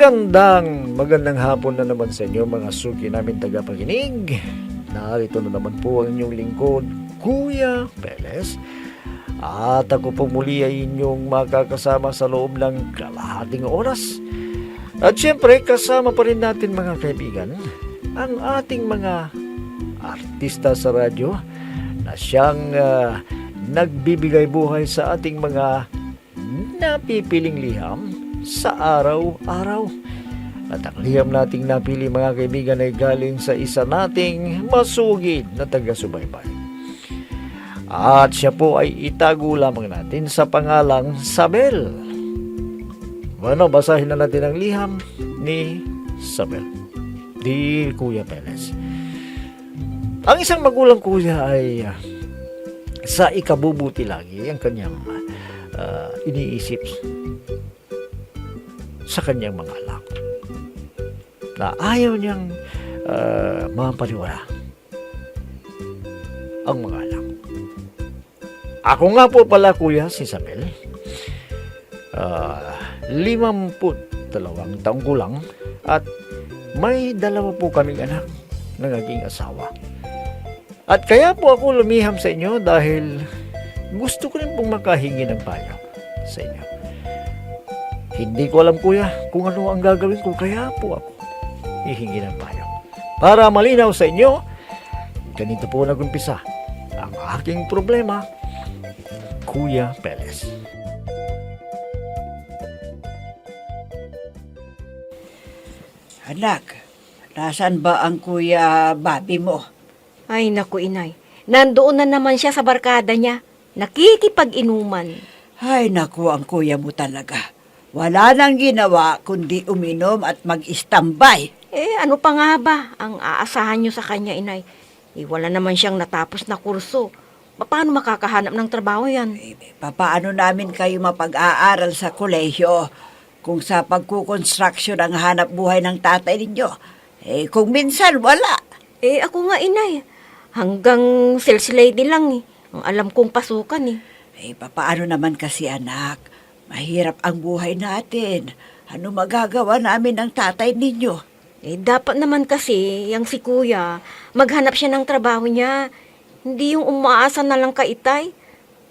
Magandang hapon na naman sa inyo mga suki namin tagapakinig. Narito na naman po ang inyong lingkod, Kuya Peles. At ako po muli ay inyong makakasama sa loob ng kalahating oras. At syempre kasama pa rin natin mga kaibigan ang ating mga artista sa radyo na siyang nagbibigay buhay sa ating mga napipiling liham sa araw-araw. At ang liham nating napili mga kaibigan ay galing sa isa nating masugid na taga-subaybay. At siya po ay itago lamang natin sa pangalang Sabel. Bueno, basahin na natin ang liham ni Sabel. Di Kuya Peles. Ang isang magulang kuya ay sa ikabubuti lagi ang kanyang iniisip sa kanyang mga anak na ayaw niyang mapaniwala ang mga anak. Ako nga po pala kuya si Isabel, 52 taong ko lang at may 2 po kaming anak ng aking asawa. At kaya po ako lumiham sa inyo dahil gusto ko rin pong makahingi ng payo sa inyo. Hindi ko alam kuya kung ano ang gagawin ko, kaya po ako hihingi ng payo. Para malinaw sa inyo, ganito po nagumpisa ang aking problema, Kuya Peles. Anak, nasaan ba ang Kuya Bobby mo? Ay, naku inay. Nandoon na naman siya sa barkada niya. Nakikipag-inuman. Ay, naku, ang kuya mo talaga. Wala nang ginawa kundi uminom at mag-istambay. Ano pa nga ba ang aasahan niyo sa kanya, inay? Wala naman siyang natapos na kurso. Paano makakahanap ng trabaho yan? Papaano namin kayo mapag-aaral sa kolehiyo kung sa pagkukonstruksyon ang hanap buhay ng tatay ninyo? Kung minsan wala. Ako nga, inay. Hanggang sales lady lang ang alam kong pasukan Papaano naman kasi anak? Mahirap ang buhay natin. Ano magagawa namin ng tatay ninyo? Dapat naman kasi, yang si kuya, maghanap siya ng trabaho niya. Hindi yung umaasa na lang kay itay.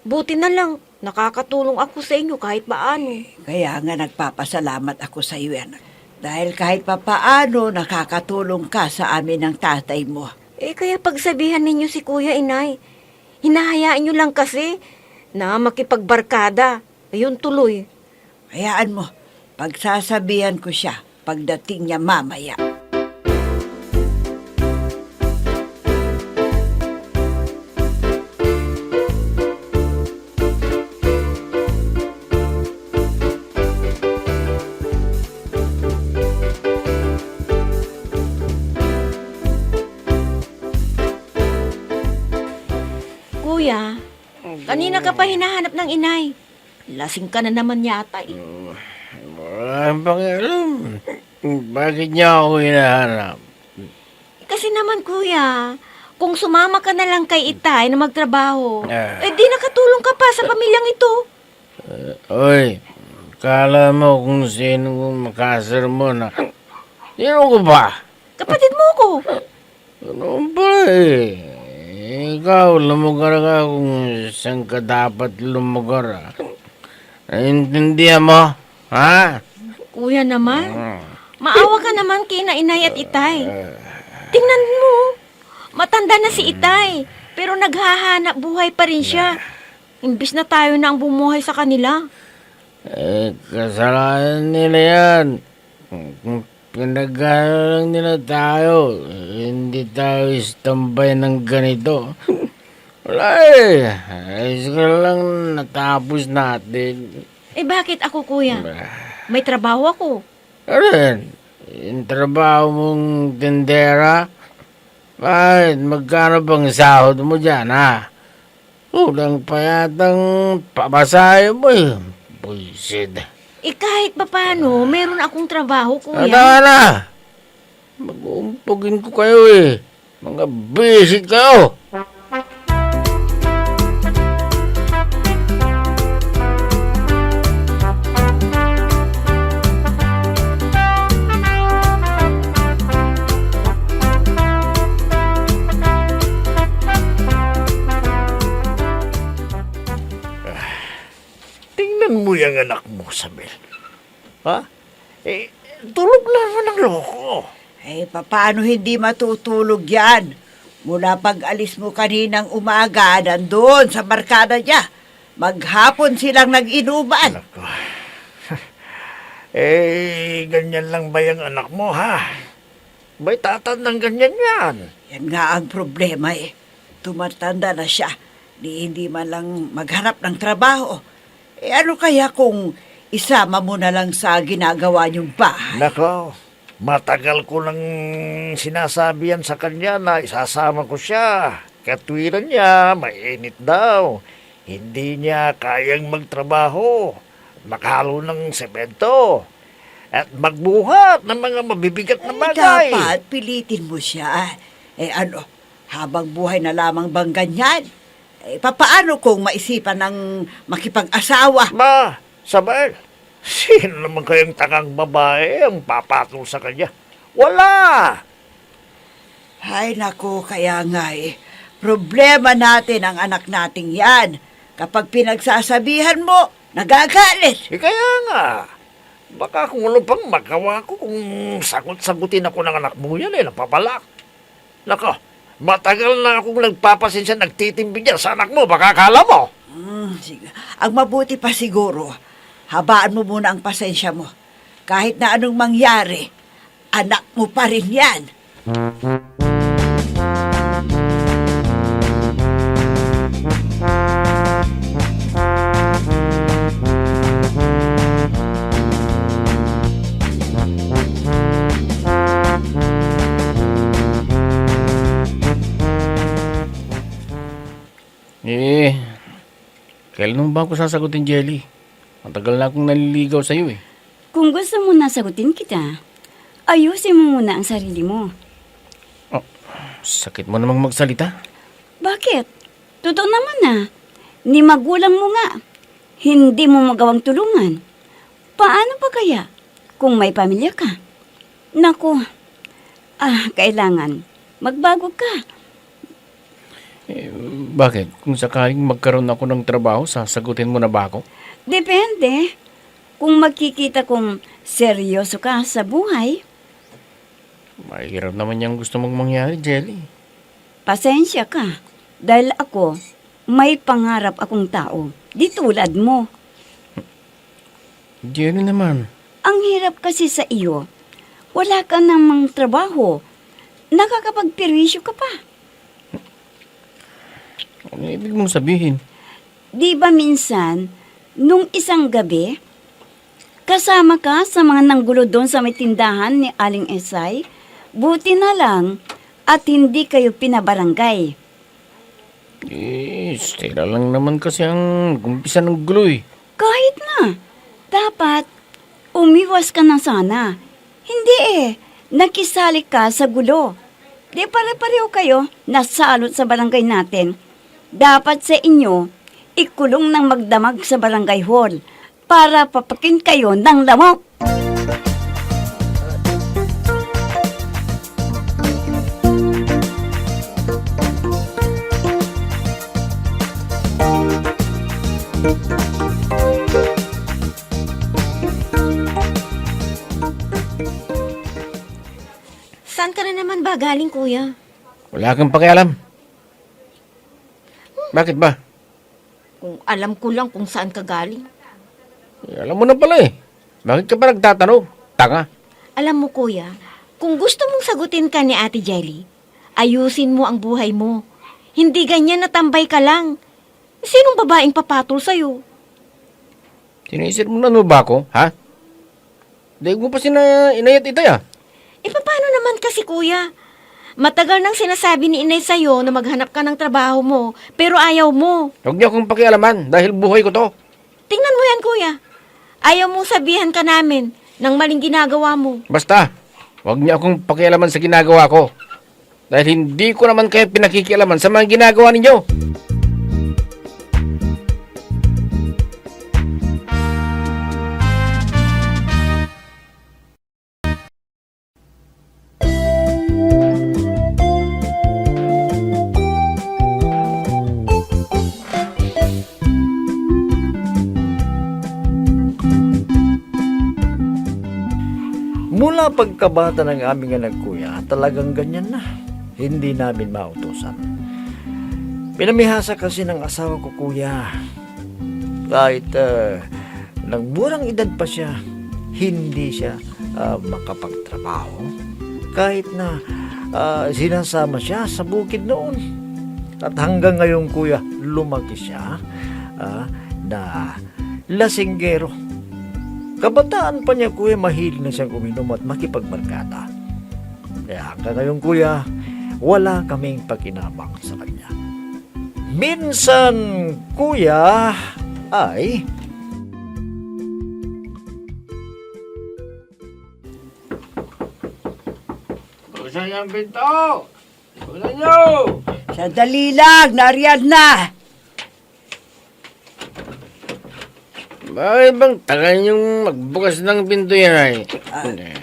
Buti na lang, nakakatulong ako sa inyo kahit paano. Kaya nga nagpapasalamat ako sa iyo, anak. Dahil kahit papaano, nakakatulong ka sa amin ng tatay mo. Kaya pagsabihan ninyo si kuya, inay. Hinahayaan nyo lang kasi na makipagbarkada. Ayun tuloy. Hayaan mo, pagsasabihan ko siya pagdating niya mamaya. Kuya, kanina ka pa hinahanap ng inay. Lasing ka na naman yata Wala pang alam. Bakit niya ako hinahanap? Kasi naman kuya, kung sumama ka na lang kay itay na magtrabaho, di nakatulong ka pa sa pamilyang ito. Oy, kala mo kung sino makasar mo na. Sino ko ba? Kapatid mo ko. Ano ba Ikaw, lumugar ka kung saan ka dapat lumugar. Naintindihan mo? Ha? Kuya naman, maawa ka naman kina inay at itay. Tingnan mo, matanda na si itay, pero naghahanap buhay pa rin siya. Imbis na tayo na ang bumuhay sa kanila. Kasalanan nila yan. Kung pinag-aaral nila tayo, hindi tayo istambay ng ganito. Wala ayos ka lang natapos natin. Bakit ako kuya? May trabaho ako. Ano yung trabaho mong tindera? Bakit? Magkano bang sahod mo dyan, ha? Kulang pa yatang pabasahe mo Buisid. Kahit pa paano, meron akong trabaho, kuya. Tama na! Mag-uumpugin ko kayo Mga bisit kayo! anak mo, Sabel? Ha? Tulog lang mo ng loko. Paano hindi matutulog yan? Mula pag-alis mo kaninang umaga, nandun sa barkada niya. Maghapon silang nag-inuman. Nako. Ganyan lang ba yung anak mo, ha? May tatandang ganyan yan. Yan nga ang problema Tumatanda na siya. Hindi man lang maghanap ng trabaho. Ano kaya kung isama mo na lang sa ginagawa niyong bahay? Nako, matagal ko nang sinasabi yan sa kanya na isasama ko siya. Katwiran niya, mainit daw. Hindi niya kayang magtrabaho. Makahalo ng semento. At magbuhat ng mga mabibigat na bagay. Dapat pilitin mo siya. Habang buhay na lamang bang ganyan? Papaano kung maisipan ng makipag-asawa? Ma, Sabel, sino naman kayang tangang babae ang papatol sa kanya? Wala! Ay naku, kaya nga problema natin ang anak nating yan. Kapag pinagsasabihan mo, nagagalit. Kaya nga, baka kung ano pang magawa ko kung sagot-sagutin ako ng anak mo yan napapalak. Nako, matagal na akong nagpapasensya, nagtitimbig yan sa anak mo, baka akala mo. Sige. Ang mabuti pa siguro, habaan mo muna ang pasensya mo. Kahit na anong mangyari, anak mo pa rin yan. Kailan mo ba ako sasagutin, Jelly? Matagal na akong naliligaw sa'yo Kung gusto mo na sagutin kita, ayusin mo muna ang sarili mo. Sakit mo namang magsalita. Bakit? Totoo naman na. Ni magulang mo nga. Hindi mo magawang tulungan. Paano pa kaya kung may pamilya ka? Naku, kailangan magbago ka. Bakit? Kung sakaling magkaroon ako ng trabaho, sasagutin mo na ba ako? Depende. Kung magkikita kong seryoso ka sa buhay, Mahirap naman yung gusto mong mangyari, Jelly. pasensya ka. Dahil ako, may pangarap akong tao. Di tulad mo. Jelly naman. Ang hirap kasi sa iyo. Wala ka namang trabaho. Nakakapagperwisyo ka pa. Ano ibig mong sabihin? Di ba minsan, nung isang gabi, kasama ka sa mga nanggulo doon sa may tindahan ni Aling Esay? Buti na lang at hindi kayo pinabarangay. Stella lang naman kasi ang gumpisa ng gulo Kahit na, dapat umiwas ka na sana. Hindi nakisali ka sa gulo. Di pare-pareho kayo nasalot sa barangay natin. Dapat sa inyo, ikulong ng magdamag sa barangay hall para papakin kayo ng lamok. Saan ka na naman ba galing, kuya? Wala kang pakialam. Bakit ba? Kung alam ko lang kung saan ka galing. Alam mo na pala Bakit ka pa nagtatanong? Tanga. Alam mo, kuya, kung gusto mong sagutin ka ni Ate Jelly, ayusin mo ang buhay mo. Hindi ganyan na tambay ka lang. Sinong babaeng papatol sa'yo? Sinisir mo na ba ako, ha? Daig mo pa inayat itay Paano naman kasi, kuya? Matagal nang sinasabi ni Inay sa'yo na maghanap ka ng trabaho mo, pero ayaw mo. Huwag niyo akong pakialaman dahil buhay ko to. Tingnan mo yan, kuya. Ayaw mong sabihan ka namin ng maling ginagawa mo. Basta, huwag niyo akong pakialaman sa ginagawa ko. Dahil hindi ko naman kayo pinakikialaman sa mga ginagawa ninyo. Mula pagkabata ng aming anak kuya, talagang ganyan na. Hindi namin mautusan. Pinamihasa kasi ng asawa ko kuya. Kahit nang murang edad pa siya, hindi siya makapagtrabaho. Kahit na sinasama siya sa bukid noon. At hanggang ngayon kuya, lumaki siya na lasinggero. Kabataan pa niya kuya, mahilig na siyang uminom at makipagbarkada. Kaya hanggang ngayon kuya, wala kaming pakinabang sa kanya. Minsan kuya ay Buksan niyo ang pinto! Buksan niyo! Sandali lang, nariyan na. Bakit bang tagal niyong magbukas ng pinto yan ay?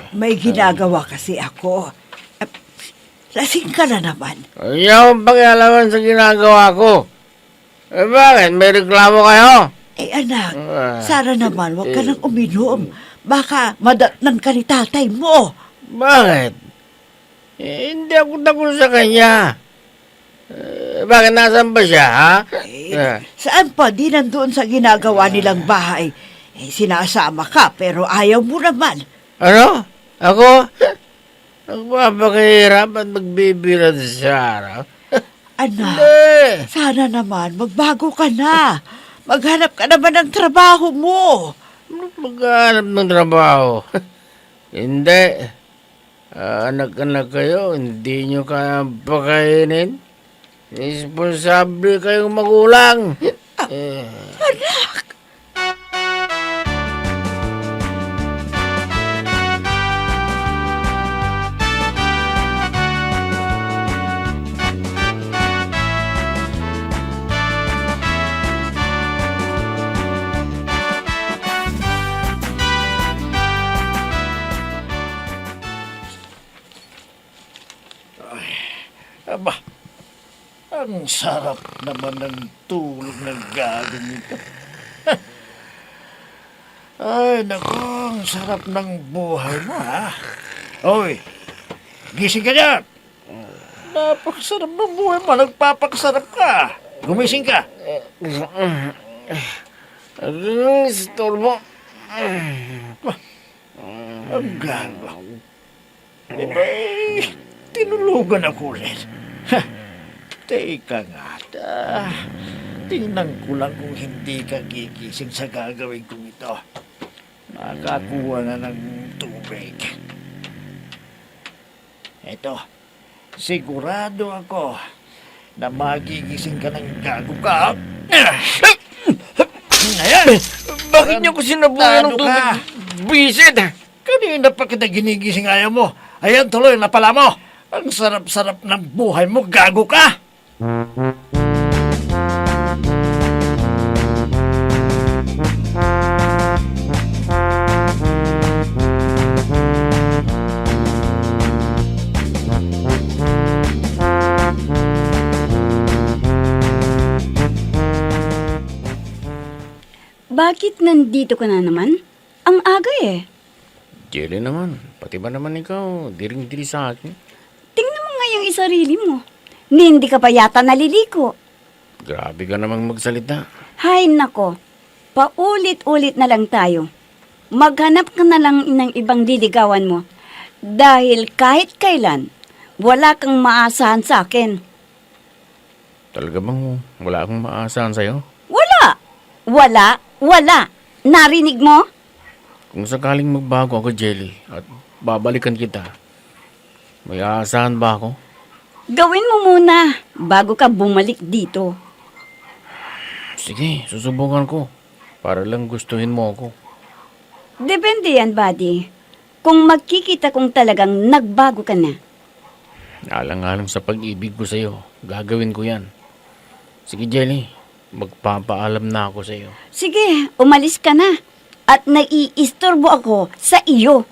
May ginagawa kasi ako. Lasing ka na naman. Hindi akong pakialaman sa ginagawa ko. Bakit? May reklamo kayo? Anak, sana naman huwag ka nang uminom. Baka madatnan ka ni tatay mo. Bakit? Hindi ako takot sa kanya. Bakit nasan ba siya, ha? Saan pa? Di nandoon sa ginagawa nilang bahay. Sinasama ka, pero ayaw mo naman. Ano? Ako? Nagpapakahirap at magbibira sa araw? Anak, Hindi. sana naman magbago ka na. Maghanap ka naman ng trabaho mo. Ano maghanap ng trabaho? Hindi. Anak-anak kayo, hindi nyo kaya pakainin. Responsable kayong magulang. aba, ang sarap naman ng tulog ng gago nito. Ay, naku, ang sarap ng buhay mo, ha? Oy, gising ka dyan. Napakasarap ng buhay mo, nagpapakasarap ka. Gumising ka. Ang istorbo. Ang gago. Diba, tinulugan ako ulit. Ha, teka nga, tingnan ko lang kung hindi ka gigising sa gagawin kong ito. Nakakuha na ng tubig. Eto, sigurado ako na magigising ka ng gago ka. Ayan! Bakit niyo ko sinabuhan ng Tado tubig? ka. Bisit! Kanina pa kita ginigising ayaw mo. Ayan tuloy, napala mo. Ang sarap-sarap ng buhay mo, gago ka! Bakit nandito ka na naman? Ang aga eh. Jelly naman, pati ba naman ikaw, diring-diri sa akin? Tingnan mo nga yung isarili mo. Hindi ka pa yata naliliko. Grabe ka namang magsalita. Hay nako, paulit-ulit na lang tayo. Maghanap ka na lang ng ibang liligawan mo. Dahil kahit kailan, wala kang maasahan sa akin. Talaga bang wala akong maasahan sa'yo? Wala. Narinig mo? Kung sakaling magbago ako, Jelly, at babalikan kita, may aasahan ba ako? Gawin mo muna bago ka bumalik dito. Sige, susubukan ko. Para lang gustuhin mo ako. Depende yan, buddy. Kung magkikita kung talagang nagbago ka na. Alang-alang sa pag-ibig ko sa'yo, gagawin ko yan. Sige, Jelly, magpapaalam na ako sa'yo. Sige, umalis ka na. At naiistorbo ako sa iyo.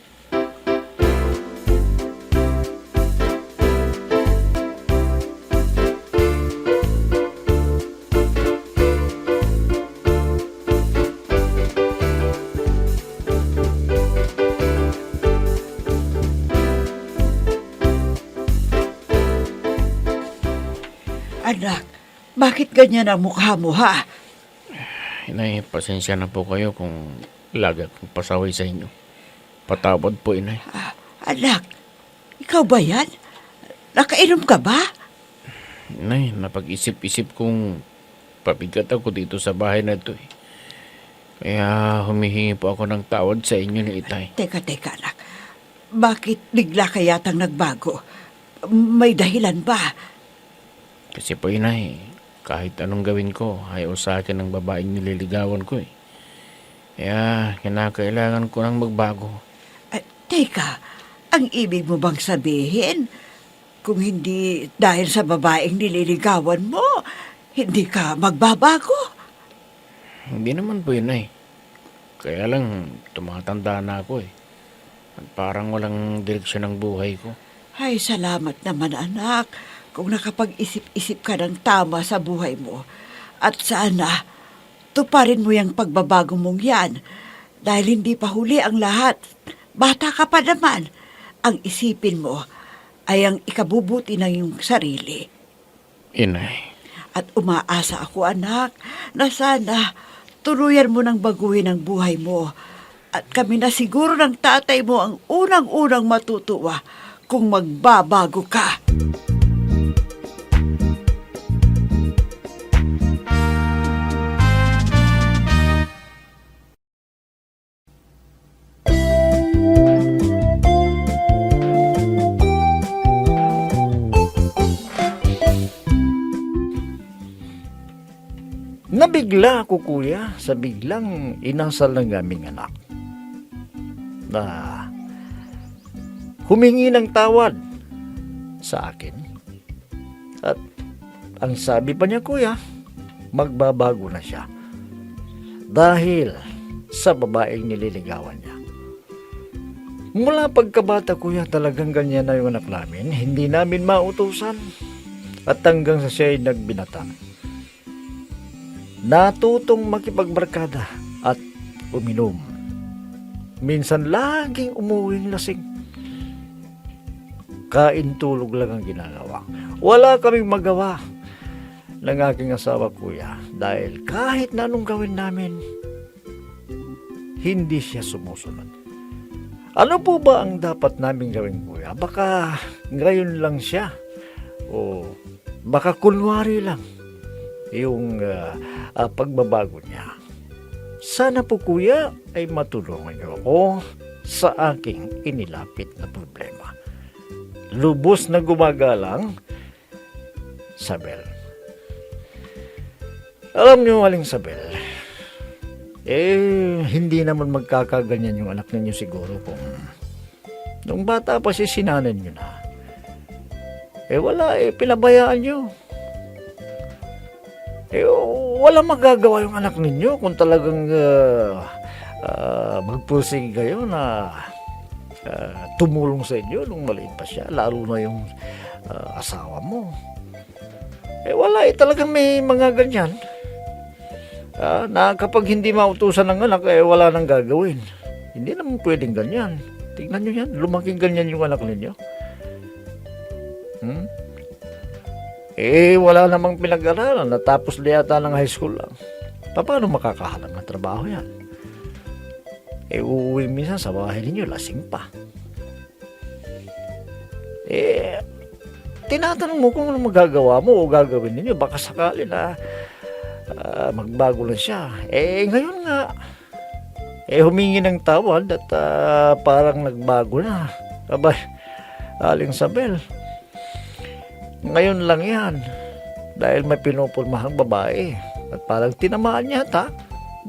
Anak, bakit ganyan ang mukha mo, ha? Inay, pasensya na po kayo kung lagi akong pasaway sa inyo. Patawad po, inay. Anak, ikaw ba yan? Nakainom ka ba? Inay, napag-isip-isip kong pabigat ako dito sa bahay na ito eh. Kaya humihingi po ako ng tawad sa inyo ni Itay. Teka, anak. Bakit bigla ka yatang nagbago? May dahilan ba? Kasi po, inay, kahit anong gawin ko, ayaw sa akin ng babaeng nililigawan ko eh. Kaya kinakailangan ko nang magbago. Teka, ang ibig mo bang sabihin, kung hindi dahil sa babaeng nililigawan mo, hindi ka magbabago? Hindi naman po yun eh. Kaya lang, tumatanda na ako eh. At parang walang direksyon ng buhay ko. Ay, salamat naman, anak, kung nakapag-isip-isip ka ng tama sa buhay mo. At sana, tuparin mo yung pagbabago mong yan. Dahil hindi pa huli ang lahat. Bata ka pa naman. Ang isipin mo ay ang ikabubuti ng iyong sarili. Inay, At umaasa ako, anak, na sana tuluyan mo nang baguhin ang buhay mo. At kami na siguro ng tatay mo ang unang-unang matutuwa kung magbabago ka. Nabigla ako, kuya, sa biglang inasal ng aming anak na humingi ng tawad sa akin. At ang sabi pa niya, kuya, magbabago na siya dahil sa babaeng nililigawan niya. Mula pagkabata, kuya, talagang ganyan na yung anak namin. Hindi namin mautusan. At hanggang sa siya ay nagbinata, natutong makipagbarkada at uminom. Minsan laging umuwing lasing. Kain tulog lang ang ginagawa. Wala kaming magawa ng aking asawa, kuya, dahil kahit na anong gawin namin, hindi siya sumusunod. Ano po ba ang dapat namin gawin, kuya? Baka ngayon lang siya o baka kunwari lang yung pagbabago niya. Sana po, kuya, ay matulungan niyo ako sa aking inilapit na problema. Lubos na gumagalang, Sabel. Alam niyo, Aling Sabel, hindi naman magkakaganyan yung anak ninyo siguro kung nung bata pa siya, sinanan niyo na. Wala, pinabayaan niyo. Wala magagawa yung anak ninyo kung talagang magpursige kayo na tumulong sa inyo nung maliit pa siya, lalo na yung asawa mo. Wala, talagang may mga ganyan na kapag hindi mautusan ng anak, wala nang gagawin. Hindi naman pwedeng ganyan. Tingnan nyo yan, lumaking ganyan yung anak ninyo. Wala namang pinag-aralan, natapos liyata ng high school lang. Paano makakahanap ng trabaho yan? Uuwi minsan sa bahay ninyo, lasing pa. Tinatanong mo kung ano magagawa mo o gagawin ninyo, baka sakali na magbago lang siya. Ngayon nga, humingi ng tawad at parang nagbago na. Abay, Aling Sabel, ngayon lang yan dahil may pinupulmahang babae at parang tinamaan niya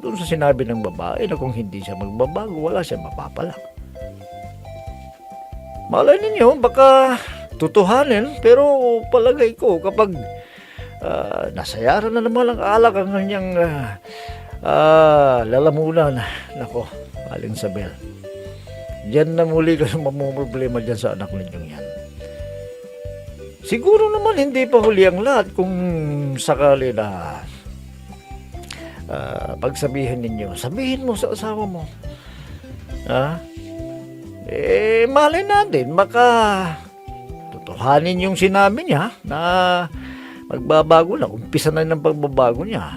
doon sa sinabi ng babae na kung hindi siya magbabago, wala siya mapapala. Malay ninyo, baka tutuhanin, pero palagay ko kapag nasayaran na naman ang alak ang kanyang lalamunan, nako, Aling Sabel, diyan na muli kayo mamumroblema dyan sa anak ninyong yan. Siguro naman hindi pa huli ang lahat kung sakali na pagsabihin ninyo, sabihin mo sa asawa mo. Malay natin, baka tutuhanin yung sinabi niya na magbabago na. Umpisa na ng pagbabago niya.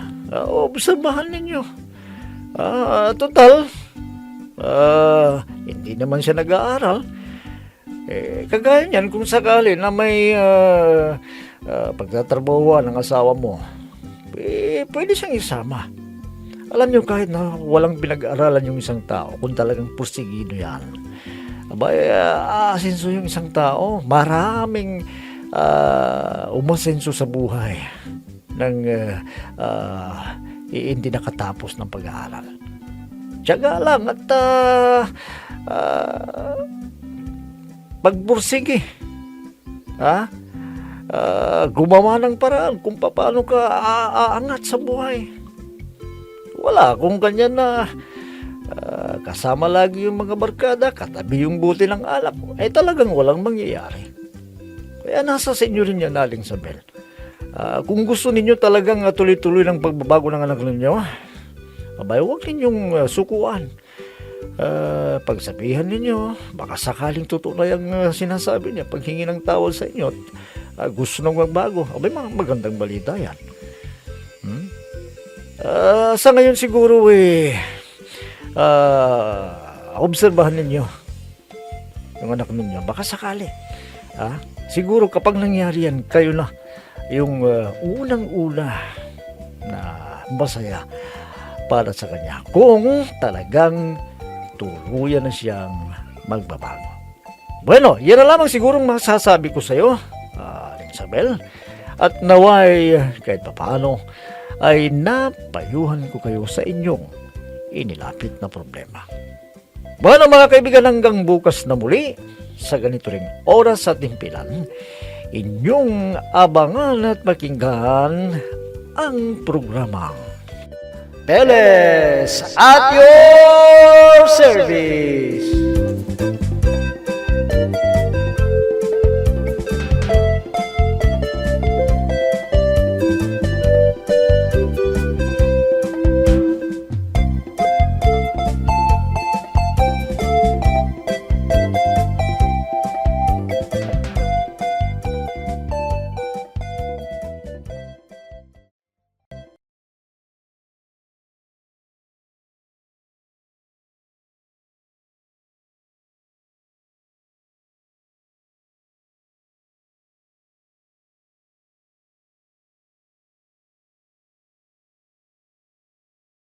Obserbahan ninyo. Total, hindi naman siya nag-aaral. Kagaya niyan, kung sakali na may pagtatrabahuan ng asawa mo, pwede siyang isama. Alam niyo, kahit na walang pinag-aralan yung isang tao, kung talagang pursigido yan, aasenso yung isang tao. Maraming umasenso sa buhay ng hindi nakatapos ng pag-aaral. Tiyaga lang at pagbursige. Gumawa ng paraan kung paano ka aangat sa buhay. Wala kung ganyan na kasama lagi yung mga barkada, katabi yung buti ng alak, talagang walang mangyayari. Kaya nasa sa inyo rin yan, Aling Isabel. Kung gusto ninyo talagang tuloy-tuloy ng pagbabago ng anak ninyo, huwag ninyong sukuan. Pagsabihan ninyo, baka sakaling totoo na yung sinasabi niya, paghingi ng tawad sa inyo, gusto nang magbago. Magandang balita yan. Sa ngayon siguro obserbahan ninyo yung anak ninyo, baka sakali siguro kapag nangyari yan, kayo na yung unang-una na masaya para sa kanya kung talagang tuluyan na siyang magbabago. Bueno, yan na lamang sigurong masasabi ko sa iyo, Isabel, at naway kahit paano ay napayuhan ko kayo sa inyong inilapit na problema. Bueno mga kaibigan, hanggang bukas na muli sa ganito ring oras at timpilan, inyong abangan at pakinggan ang programang Peles at your service.